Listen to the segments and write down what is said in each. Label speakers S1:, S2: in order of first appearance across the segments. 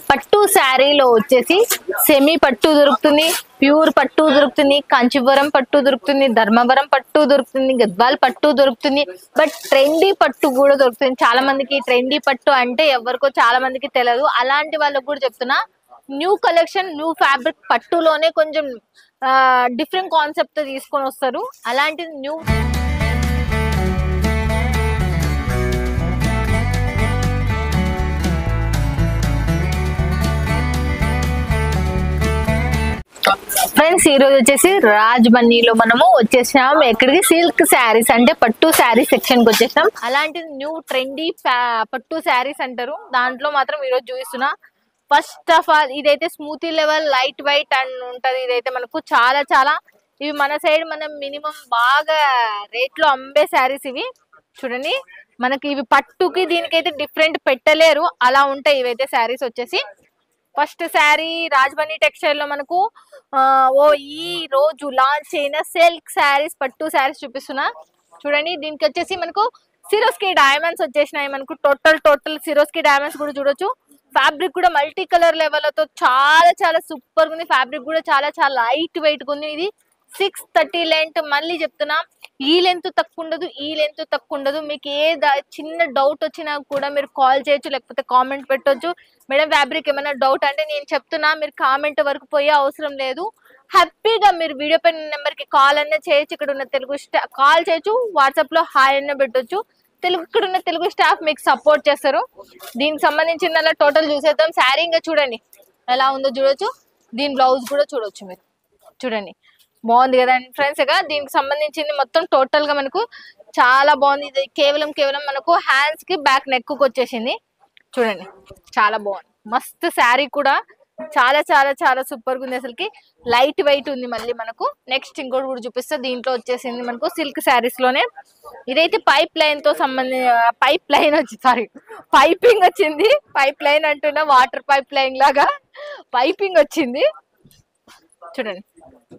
S1: పట్టు శారీలో వచ్చేసి సెమీ పట్టు దొరుకుతుంది, ప్యూర్ పట్టు దొరుకుతుంది, కాంచీవరం పట్టు దొరుకుతుంది, ధర్మవరం పట్టు దొరుకుతుంది, గద్వాల్ పట్టు దొరుకుతుంది. బట్ ట్రెండీ పట్టు కూడా దొరుకుతుంది. చాలా మందికి ట్రెండీ పట్టు అంటే ఎవరికో చాలా మందికి తెలియదు. అలాంటి వాళ్ళకు కూడా చెప్తున్నా, న్యూ కలెక్షన్, న్యూ ఫ్యాబ్రిక్ పట్టులోనే కొంచెం డిఫరెంట్ కాన్సెప్ట్ తీసుకొని వస్తారు. అలాంటి న్యూ ఫ్రెండ్స్, ఈ రోజు వచ్చేసి రాజ్బన్నీలో మనము వచ్చేసాం. ఎక్కడికి? సిల్క్ శారీస్ అంటే పట్టు శారీస్ సెక్షన్ కి వచ్చేసాం. అలాంటి న్యూ ట్రెండీ పట్టు శారీస్ అంటారు. దాంట్లో మాత్రం ఈ రోజు చూపిస్తున్నా. ఫస్ట్ ఆఫ్ ఆల్ ఇదైతే smoothie level light white and ఉంటది. ఇదైతే మనకు చాలా చాలా ఇవి మన సైడ్ మనం మినిమం బాగా రేట్ లో అమ్మే శారీస్ ఇవి. చూడండి, మనకి ఇవి పట్టుకి దీనికైతే డిఫరెంట్ పెట్టలేరు, అలా ఉంటాయి ఇవైతే శారీస్ వచ్చేసి. ఫస్ట్ శారీ రాజ్బన్నీ టెక్స్టైల్ లో మనకు ఈ రోజు లాంచ్ అయిన సిల్క్ శారీస్, పట్టు శారీస్ చూపిస్తున్నా. చూడండి, దీనికి వచ్చేసి మనకు సిరోస్కి డైమండ్స్ వచ్చేసినాయి. మనకు టోటల్ సిరోస్కి డైమండ్స్ కూడా చూడొచ్చు. ఫ్యాబ్రిక్ కూడా మల్టీ కలర్ లెవెల్తో చాలా చాలా సూపర్ ఉంది. ఫ్యాబ్రిక్ కూడా చాలా చాలా లైట్ వెయిట్ ఉంది. ఇది 630 లెంత్. మళ్ళీ చెప్తున్నా, ఈ లెంత్ తక్కువ ఉండదు, ఈ లెంత్ తక్కువ ఉండదు. మీకు ఏ చిన్న డౌట్ వచ్చినా కూడా మీరు కాల్ చేయొచ్చు, లేకపోతే కామెంట్ పెట్టొచ్చు. మేడం ఫ్యాబ్రిక్ ఏమైనా డౌట్ అంటే నేను చెప్తున్నా, మీరు కామెంట్ వరకు పోయే అవసరం లేదు. హ్యాపీగా మీరు వీడియో పైన నెంబర్ కి కాల్ అన్న చేయొచ్చు. ఇక్కడ ఉన్న తెలుగు కాల్ చేయొచ్చు, వాట్సాప్ లో హాయ్ అన్న పెట్టొచ్చు. ఇక్కడ ఉన్న తెలుగు స్టాఫ్ మీకు సపోర్ట్ చేస్తారు. దీనికి సంబంధించిన టోటల్ చూసేద్దాం. శారీ ఇంకా చూడండి ఎలా ఉందో చూడొచ్చు. దీని బ్లౌజ్ కూడా చూడొచ్చు మీరు. చూడండి, బాగుంది కదా ఫ్రెండ్స్. దీనికి సంబంధించింది మొత్తం టోటల్ గా మనకు చాలా బాగుంది. ఇది కేవలం మనకు హ్యాండ్స్ కి బ్యాక్ నెక్ కు వచ్చేసింది. చూడండి, చాలా బాగుంది. మస్తు శారీ కూడా చాలా చాలా చాలా సూపర్ గా ఉంది. అసలుకి లైట్ వెయిట్ ఉంది. మళ్ళీ మనకు నెక్స్ట్ ఇంకోటి కూడా చూపిస్తే, దీంట్లో వచ్చేసింది మనకు సిల్క్ శారీస్ లోనే. ఇదైతే పైప్ లైన్ తో పైపింగ్ వచ్చింది. పైప్ లైన్ అంటున్నా, వాటర్ పైప్ లైన్ లాగా పైపింగ్ వచ్చింది. చూడండి,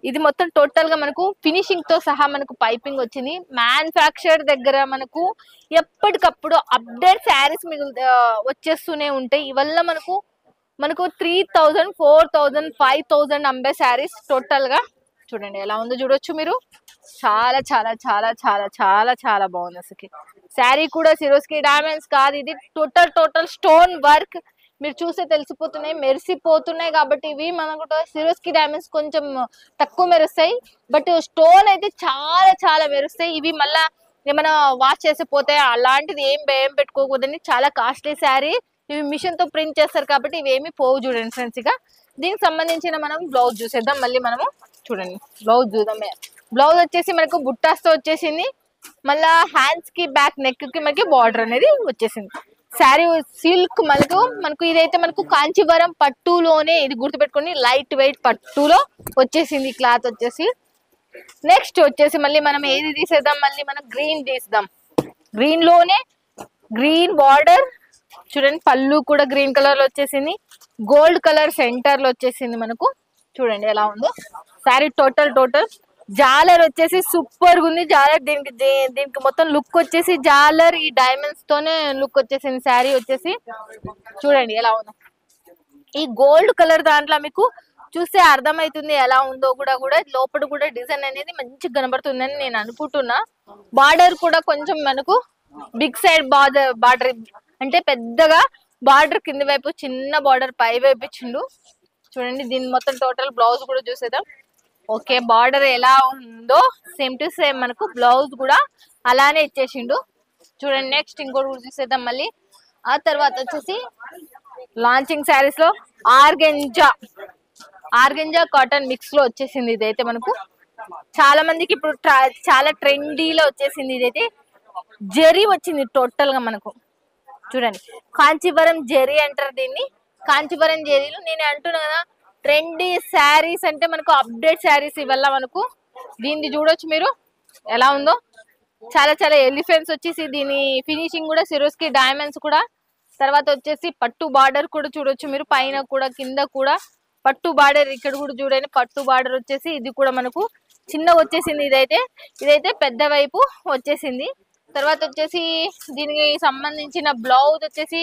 S1: ఇది మొత్తం టోటల్ గా మనకు ఫినిషింగ్ తో సహా మనకు పైపింగ్ వచ్చింది. మ్యానుఫ్యాక్చర్ దగ్గర మనకు ఎప్పటికప్పుడు అప్డేట్ శారీస్ వచ్చేస్తూనే ఉంటాయి. ఇవల్ల మనకు 3000, 4000, 5000 అమ్మే శారీస్ టోటల్ గా. చూడండి ఎలా ఉందో చూడొచ్చు మీరు. చాలా చాలా చాలా చాలా చాలా చాలా బాగుంది. అసలు శారీ కూడా సిరోస్కి డైమండ్స్ కాదు, ఇది టోటల్ స్టోన్ వర్క్. మీరు చూస్తే తెలిసిపోతున్నాయి, మెరిసిపోతున్నాయి. కాబట్టి ఇవి మనకు సిరోస్కి డైమండ్స్ కొంచెం తక్కువ మెరుస్తాయి, బట్ స్టోన్ అయితే చాలా చాలా మెరుస్తాయి. ఇవి మళ్ళా ఏమైనా వాష్ చేసి పోతే అలాంటిది ఏం భయం పెట్టుకోకూడదని. చాలా కాస్ట్లీ శారీ. ఇవి మిషన్ తో ప్రింట్ చేస్తారు కాబట్టి ఇవేమి పోవు. చూడండి ఫ్రెండ్స్, ఇక దీనికి సంబంధించిన మనం బ్లౌజ్ చూసేద్దాం. మళ్ళీ మనము చూడండి బ్లౌజ్ చూద్దాం. బ్లౌజ్ వచ్చేసి మనకు బుట్టాస్తో వచ్చేసింది. మళ్ళా హ్యాండ్స్ కి బ్యాక్ నెక్ కి మనకి బార్డర్ అనేది వచ్చేసింది. శారీ సిల్క్ మనకు ఇదైతే మనకు కాంచీవరం పట్టులోనే, ఇది గుర్తుపెట్టుకోండి, లైట్ వెయిట్ పట్టులో వచ్చేసింది క్లాత్ వచ్చేసి. నెక్స్ట్ వచ్చేసి మళ్ళీ మనం ఏది తీసేద్దాం, మళ్ళీ మనం గ్రీన్ తీద్దాం. గ్రీన్ లోనే గ్రీన్ బార్డర్. చూడండి, పళ్ళు కూడా గ్రీన్ కలర్ లో వచ్చేసింది. గోల్డ్ కలర్ సెంటర్ లో వచ్చేసింది మనకు. చూడండి ఎలా ఉందో శారీ. టోటల్ జాలర్ వచ్చేసి సూపర్ గా ఉంది. జాలర్ దీనికి మొత్తం లుక్ వచ్చేసి జాలర్ ఈ డైమండ్స్ తోనే లుక్ వచ్చేసింది శారీ వచ్చేసి. చూడండి ఎలా ఉందో. ఈ గోల్డ్ కలర్ దాంట్లో మీకు చూస్తే అర్థమవుతుంది ఎలా ఉందో కూడా. లోపల కూడా డిజైన్ అనేది మంచిగా కనబడుతుందని నేను అనుకుంటున్నా. బార్డర్ కూడా కొంచెం మనకు బిగ్ సైడ్ బార్డర్ అంటే పెద్దగా బార్డర్ కింది వైపు, చిన్న బార్డర్ పై వైపు ఇచ్చిండు. చూడండి, దీని మొత్తం టోటల్ బ్లౌజ్ కూడా చూసేద్దాం. ఓకే, బార్డర్ ఎలా ఉందో సేమ్ టు సేమ్ మనకు బ్లౌజ్ కూడా అలానే ఇచ్చేసిండు. చూడండి, నెక్స్ట్ ఇంకోటి కూడా చూసేద్దాం మళ్ళీ. ఆ తర్వాత వచ్చేసి లాంచింగ్ శారీస్ లో ఆర్గెంజా కాటన్ మిక్స్ లో వచ్చేసింది. ఇదైతే మనకు చాలా మందికి ఇప్పుడు చాలా ట్రెండీలో వచ్చేసింది. ఇదైతే జెరీ వచ్చింది టోటల్ గా మనకు. చూడండి, కాంచీవరం జెరీ అంటారు దీన్ని. కాంచీవరం జెరీలో నేను అంటున్నా కదా, ట్రెండీ శారీస్ అంటే మనకు అప్డేట్ శారీస్ ఇవల్ల మనకు. దీన్ని చూడొచ్చు మీరు ఎలా ఉందో. చాలా చాలా ఎలిఫెంట్స్ వచ్చేసి దీని ఫినిషింగ్ కూడా సిరోస్కి డైమండ్స్ కూడా. తర్వాత వచ్చేసి పట్టు బార్డర్ కూడా చూడొచ్చు మీరు. పైన కూడా కింద కూడా పట్టు బార్డర్. ఇక్కడ కూడా చూడండి, పట్టు బార్డర్ వచ్చేసి ఇది కూడా మనకు చిన్న వచ్చేసింది. ఇదైతే పెద్ద వైపు వచ్చేసింది. తర్వాత వచ్చేసి దీనికి సంబంధించిన బ్లౌజ్ వచ్చేసి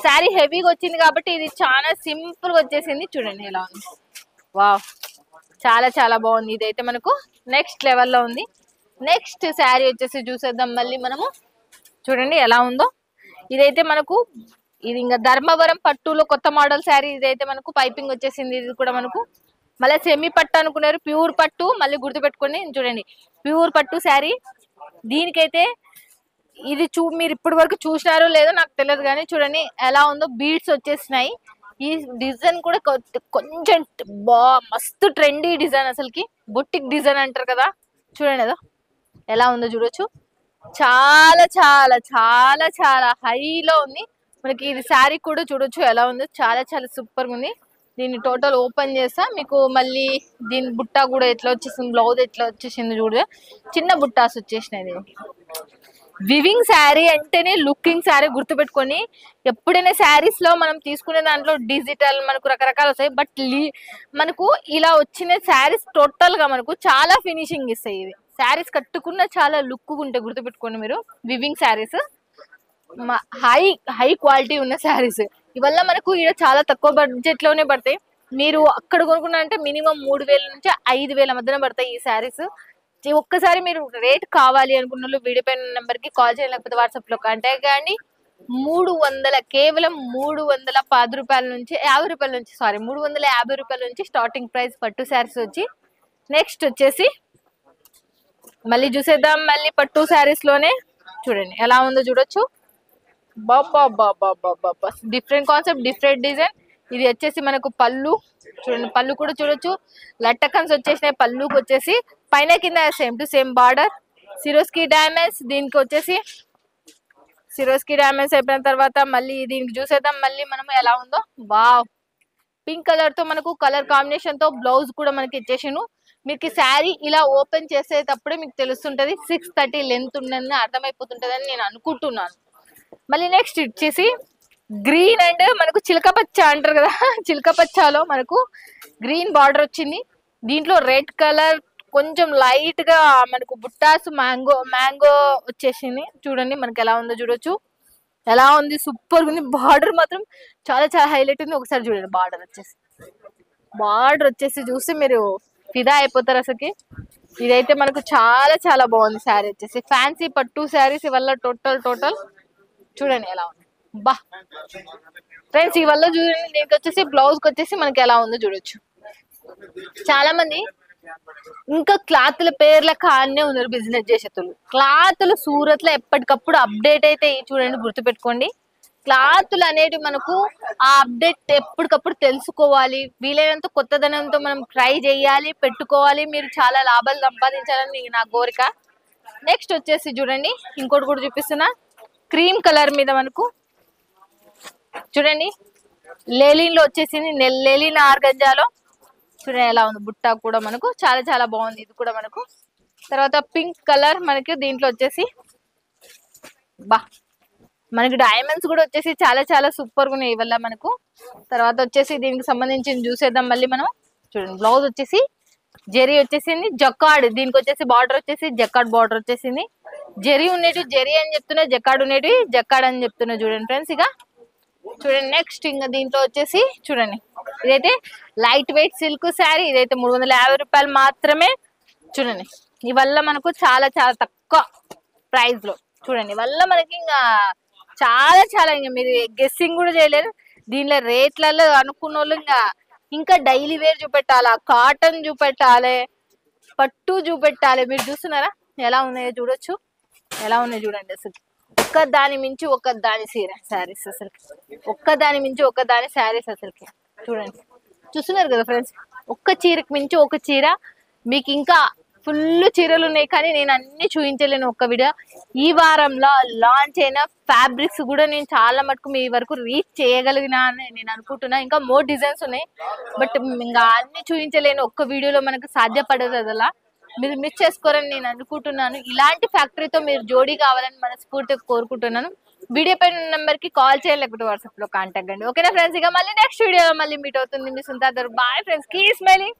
S1: శారీ హెవీగా వచ్చింది కాబట్టి ఇది చాలా సింపుల్ గా వచ్చేసింది. చూడండి ఎలా ఉంది, వావ్ చాలా చాలా బాగుంది. ఇదైతే మనకు నెక్స్ట్ లెవెల్లో ఉంది. నెక్స్ట్ శారీ వచ్చేసి చూసేద్దాం మళ్ళీ మనము. చూడండి ఎలా ఉందో. ఇదైతే మనకు ఇది ఇంకా ధర్మవరం పట్టులో కొత్త మోడల్ శారీ. ఇదైతే మనకు పైపింగ్ వచ్చేసింది. ఇది కూడా మనకు మళ్ళీ సెమీ పట్టు అనుకున్నారు, ప్యూర్ పట్టు. మళ్ళీ గుర్తుపెట్టుకోండి, చూడండి ప్యూర్ పట్టు శారీ. దీనికైతే ఇది మీరు ఇప్పటి వరకు చూసినారో లేదో నాకు తెలియదు, కానీ చూడండి ఎలా ఉందో. బీడ్స్ వచ్చేసినాయి. ఈ డిజైన్ కూడా కొంచెం మస్తు ట్రెండీ డిజైన్, అసలుకి బొట్టిక్ డిజైన్ అంటారు కదా. చూడండి ఏదో ఎలా ఉందో చూడొచ్చు. చాలా చాలా చాలా చాలా హైలో ఉంది మనకి. ఇది శారీ కూడా చూడొచ్చు ఎలా ఉందో, చాలా చాలా సూపర్ గా ఉంది. దీన్ని టోటల్ ఓపెన్ చేస్తా మీకు. మళ్ళీ దీని బుట్ట కూడా ఎట్లా వచ్చేసింది, బ్లౌజ్ ఎట్లా వచ్చేసింది చూడ. చిన్న బుట్టాస్ వచ్చేసినాయి దీనికి. వివింగ్ శారీ అంటేనే లుకింగ్ శారీ గుర్తుపెట్టుకొని. ఎప్పుడైనా శారీస్ లో మనం తీసుకునే దాంట్లో డిజిటల్ మనకు రకరకాలు వస్తాయి, బట్ మనకు ఇలా వచ్చిన శారీస్ టోటల్ గా మనకు చాలా ఫినిషింగ్ ఇస్తాయి. ఇవి శారీస్ కట్టుకున్న చాలా లుక్ ఉంటాయి, గుర్తుపెట్టుకోండి మీరు. Weaving saris high high quality ఉన్న శారీస్. ఇవల్ల మనకు ఇక్కడ చాలా తక్కువ బడ్జెట్ లోనే పడతాయి. మీరు అక్కడ కొనుక్కున్నా అంటే మినిమం 3000 నుంచి 5000 మధ్యన పడతాయి ఈ శారీస్. ఒక్కసారి మీరు రేట్ కావాలి అనుకున్న వీడియో పైన నెంబర్ కి కాల్ చేయండి, లేకపోతే వాట్సాప్ లో కాంటాక్ట్ చేయండి. 300 కేవలం 310 రూపాయల నుంచి 50 రూపాయల నుంచి 350 రూపాయల నుంచి స్టార్టింగ్ ప్రైస్ పట్టు శారీస్ వచ్చి. నెక్స్ట్ వచ్చేసి మళ్ళీ చూసేద్దాం. మళ్ళీ పట్టు శారీస్ లోనే చూడండి ఎలా ఉందో చూడొచ్చు. బాబా బాబా బాబా డిఫరెంట్ కాన్సెప్ట్, డిఫరెంట్ డిజైన్. ఇది వచ్చేసి మనకు పళ్ళు. చూడండి పళ్ళు కూడా చూడొచ్చు. లట్టకన్స్ వచ్చేసినాయి పళ్ళుకి వచ్చేసి. పైన కింద same to same border. Swarovski diamonds. దీనికి వచ్చేసి సిరోస్కి డైమండ్స్ అయిపోయిన తర్వాత మళ్ళీ దీనికి చూసేద్దాం మళ్ళీ మనం ఎలా ఉందో. వావ్ పింక్ కలర్ తో మనకు కలర్ కాంబినేషన్ తో బ్లౌజ్ కూడా మనకి ఇచ్చేసాను. మీకు శారీ ఇలా ఓపెన్ చేసేటప్పుడే మీకు తెలుస్తుంటది 630 లెంత్ ఉన్నదని అర్థమైపోతుంటదని నేను అనుకుంటున్నాను. మళ్ళీ నెక్స్ట్ వచ్చేసి గ్రీన్ అండ్ మనకు చిలక పచ్చ అంటారు కదా, చిలక పచ్చలో మనకు గ్రీన్ బార్డర్ వచ్చింది. దీంట్లో రెడ్ కలర్ కొంచెం లైట్ గా మనకు బుట్టాస్ మ్యాంగో వచ్చేసింది. చూడండి మనకి ఎలా ఉందో చూడొచ్చు. ఎలా ఉంది, సూపర్ ఉంది. బార్డర్ మాత్రం చాలా చాలా హైలైట్ ఉంది. ఒకసారి చూడండి బార్డర్ వచ్చేసి చూస్తే మీరు ఫిదా అయిపోతారు అసలుకి. ఇదైతే మనకు చాలా చాలా బాగుంది శారీ వచ్చేసి. ఫ్యాన్సీ పట్టు శారీస్ ఇవల్ల టోటల్ చూడండి ఎలా ఉంది. బా ఫ్రెండ్స్ ఇవల్ల చూడండి. దీనికి వచ్చేసి బ్లౌజ్ కి వచ్చేసి మనకి ఎలా ఉందో చూడొచ్చు. చాలా మంది ఇంకా క్లాత్ల పేర్ల కానే ఉన్నారు బిజినెస్ చేసేటోళ్ళు. క్లాత్లు సూరత్ లో ఎప్పటికప్పుడు అప్డేట్ అయితే చూడండి, గుర్తుపెట్టుకోండి. క్లాత్లు అనేవి మనకు ఆ అప్డేట్ ఎప్పటికప్పుడు తెలుసుకోవాలి. వీలైనంత కొత్తదనంతో మనం ట్రై చేయాలి, పెట్టుకోవాలి. మీరు చాలా లాభాలు సంపాదించాలని నా కోరిక. నెక్స్ట్ వచ్చేసి చూడండి ఇంకోటి కూడా చూపిస్తున్నా. క్రీమ్ కలర్ మీద మనకు చూడండి లెలిన్ లో వచ్చేసింది. లెలిన్ ఆర్గంజాలో చూడండి ఎలా ఉంది. బుట్ట కూడా మనకు చాలా చాలా బాగుంది. ఇది కూడా మనకు తర్వాత పింక్ కలర్ మనకి దీంట్లో వచ్చేసి మనకి డైమండ్స్ కూడా వచ్చేసి చాలా చాలా సూపర్ గా ఉన్నాయి ఇవల్ల మనకు. తర్వాత వచ్చేసి దీనికి సంబంధించి చూసేద్దాం మళ్ళీ మనం. చూడండి బ్లౌజ్ వచ్చేసి జెరీ వచ్చేసింది. జకాడ్ దీనికి వచ్చేసి బార్డర్ వచ్చేసి జకాడ్ బార్డర్ వచ్చేసింది. జెరీ ఉండేటి జెరీ అని చెప్తున్నా, జకాడ్ ఉండేటి జకాడ్ అని చెప్తున్నా. చూడండి ఫ్రెండ్స్ ఇక చూడండి. నెక్స్ట్ ఇంకా దీంట్లో వచ్చేసి చూడండి ఇదైతే లైట్ వెయిట్ సిల్క్ శారీ. ఇదైతే 350 రూపాయలు మాత్రమే. చూడండి ఇవల్ల మనకు చాలా చాలా తక్కువ ప్రైస్ లో. చూడండి ఇవల్ల మనకి ఇంకా చాలా చాలా ఇంకా మీరు గెస్సింగ్ కూడా చేయలేరు. దీనిలో రేట్లలో అనుకున్న వాళ్ళు ఇంకా డైలీ వేర్ చూపెట్టాలా, కాటన్ చూపెట్టాలి, పట్టు చూపెట్టాలి. మీరు చూస్తున్నారా ఎలా ఉన్నాయో చూడొచ్చు. ఎలా ఉన్నాయి చూడండి అసలు. ఒక్క దాని మించి ఒక దాని శారీస్ అసలుకి. ఒక్క దాని మించి ఒక దాని శారీస్ అసలుకి. చూడండి చూస్తున్నారు కదా ఫ్రెండ్స్. ఒక్క చీరకు మించి ఒక చీర. మీకు ఇంకా ఫుల్ చీరలు ఉన్నాయి, కానీ నేను అన్ని చూపించలేను ఒక్క వీడియో. ఈ వారంలో లాంచ్ అయిన ఫ్యాబ్రిక్స్ కూడా నేను చాలా మటుకు మీ వరకు రీచ్ చేయగలిగినా అని నేను అనుకుంటున్నా. ఇంకా మోర్ డిజైన్స్ ఉన్నాయి, బట్ ఇంకా అన్ని చూపించలేను ఒక్క వీడియోలో. మనకు సాధ్యపడదు అదలా. మీరు మిస్ చేసుకోరని నేను అనుకుంటున్నాను. ఇలాంటి ఫ్యాక్టరీతో మీరు జోడీ కావాలని మనస్ఫూర్తిగా కోరుకుంటున్నాను. వీడియో పైన నెంబర్ కి కాల్ చేయాలి, లేకపోతే వాట్సాప్ లో కాంటాక్ట్ అండి. ఓకేనా ఫ్రెండ్స్. ఇక మళ్ళీ నెక్స్ట్ వీడియోలో మళ్ళీ మీట్ అవుతుంది మీ సుంతా. Bye friends, keep smiling.